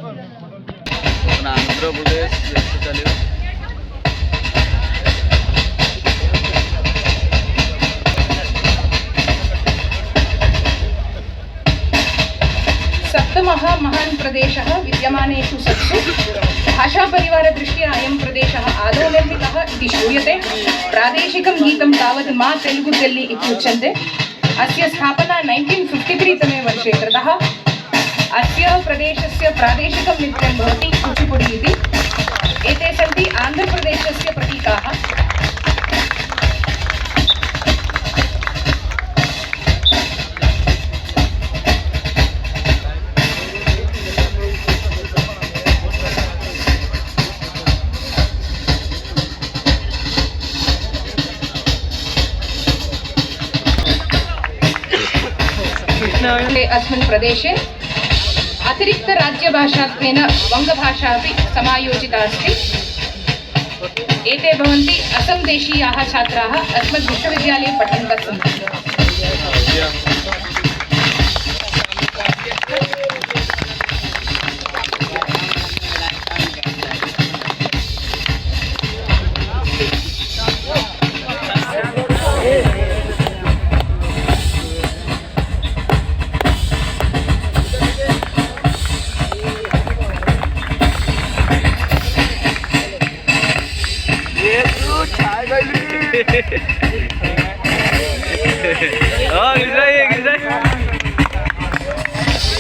अपना आंध्र प्रदेश चलेगा। सप्तमः महान् प्रदेशः विद्यमानेषु सत्सु भाषापरिवारदृष्ट्या अयं प्रदेशः आदौ निर्मितः इति श्रूयते। प्रादेशिकं गीतं तावत् मा तेलुगु तेल्लि इत्युच्यन्ते। अस्य स्थापना 1953 तमे वर्षे कृतः। अस्य प्रदेशस्य प्रादेशिकं नृत्यं भवति कुचिपुडि इति। एते सन्ति आन्ध्रप्रदेशस्य प्रतीकाः। अस्मिन् प्रदेशे अतिरिक्त राज्यभाषात्वेन वङ्गभाषा अपि समायोजिता अस्ति। एते भवन्ति असम देशीयाः छात्राः अस्मद् विश्वविद्यालये पठन्तः सन्ति।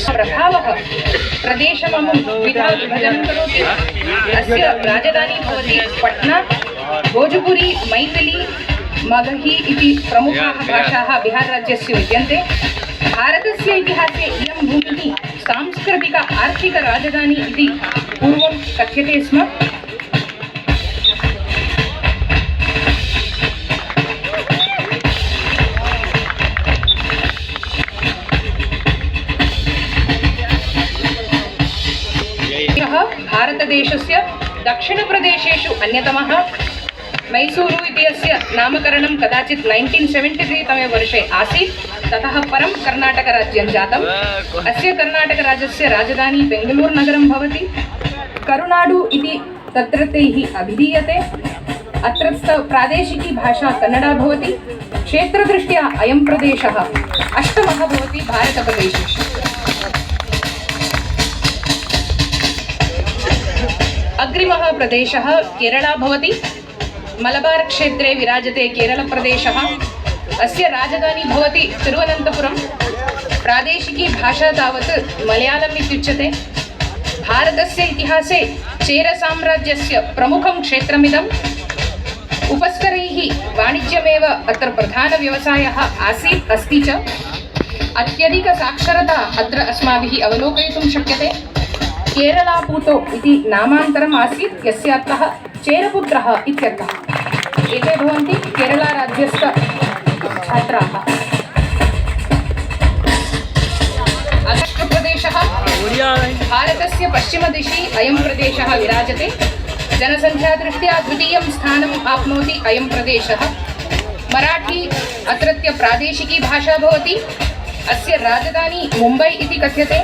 प्रभावः प्रदेशममुं द्विधा विभजनं करोति। अस्य राजधानी भवति पट्ना। भोजपुरी, मैथिली, मगही इति प्रमुखाः भाषाः बिहारराज्यस्य विद्यन्ते। भारतस्य इतिहासे इयं भूमिः सांस्कृतिक आर्थिक राजधानी इति पूर्वं कथ्यते स्म। भारतदेशस्य दक्षिणप्रदेशेषु अन्यतमः। मैसूरु इत्यस्य नामकरणं कदाचित् 1973 तमे वर्षे आसीत्। ततः परं कर्णाटकराज्यं जातम्। अस्य कर्णाटकराज्यस्य राजधानी बेङ्गलूरुनगरं भवति। करुनाडु इति तत्रत्यैः अभिधीयते। अत्रस्थ प्रादेशिकी भाषा कन्नडा भवति। क्षेत्रदृष्ट्या अयं प्रदेशः अष्टमः भवति भारतप्रदेशेषु। अग्रिमः प्रदेशः केरला भवति। मलबार क्षेत्रे विराजते केरलप्रदेशः। अस्य राजधानी भवति तिरुवनन्तपुरम्। प्रादेशिकी भाषा तावत् मलयाळम् इत्युच्यते। भारतस्य इतिहासे चेरसाम्राज्यस्य प्रमुखं क्षेत्रमिदम्। उपस्करैः वाणिज्यमेव अत्र प्रधानव्यवसायः आसीत् अस्ति च। अत्यधिकसाक्षरता अत्र अस्माभिः अवलोकयितुं शक्यते। केरलापूतो इति नामान्तरम् आसीत्, यस्य अर्थः चेरपुत्रः इत्यर्थः। एते भवन्ति केरलाराज्यस्थ छात्राः। आन्ध्रप्रदेशः भारतस्य पश्चिमदिशि अयं प्रदेशः विराजते। जनसङ्ख्यादृष्ट्या द्वितीयं स्थानम् आप्नोति अयं प्रदेशः। मराठी अत्रत्य प्रादेशिकी भाषा भवति। अस्य राजधानी मुम्बै इति कथ्यते।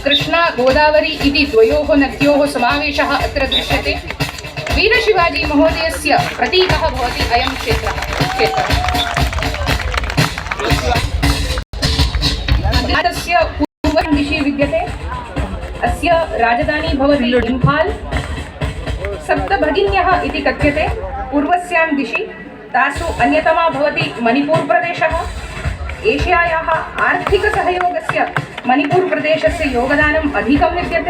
कृष्णा गोदावरी इति द्वयोः नद्योः समावेशः अत्र दृश्यते। वीरशिवाजी महोदयस्य प्रतीकः भवति अयं क्षेत्रः। भारतस्य पूर्वदिशि विद्यते। अस्य राजधानी भवति इम्फाल्। सप्तभगिन्यः इति कथ्यते। पूर्वस्यां दिशि तासु अन्यतमा भवति मणिपुर प्रदेशः। एशियायाः आर्थिकसहयोगस्य मणिपुर प्रदेशस्य योगदानम् अधिकं विद्यते।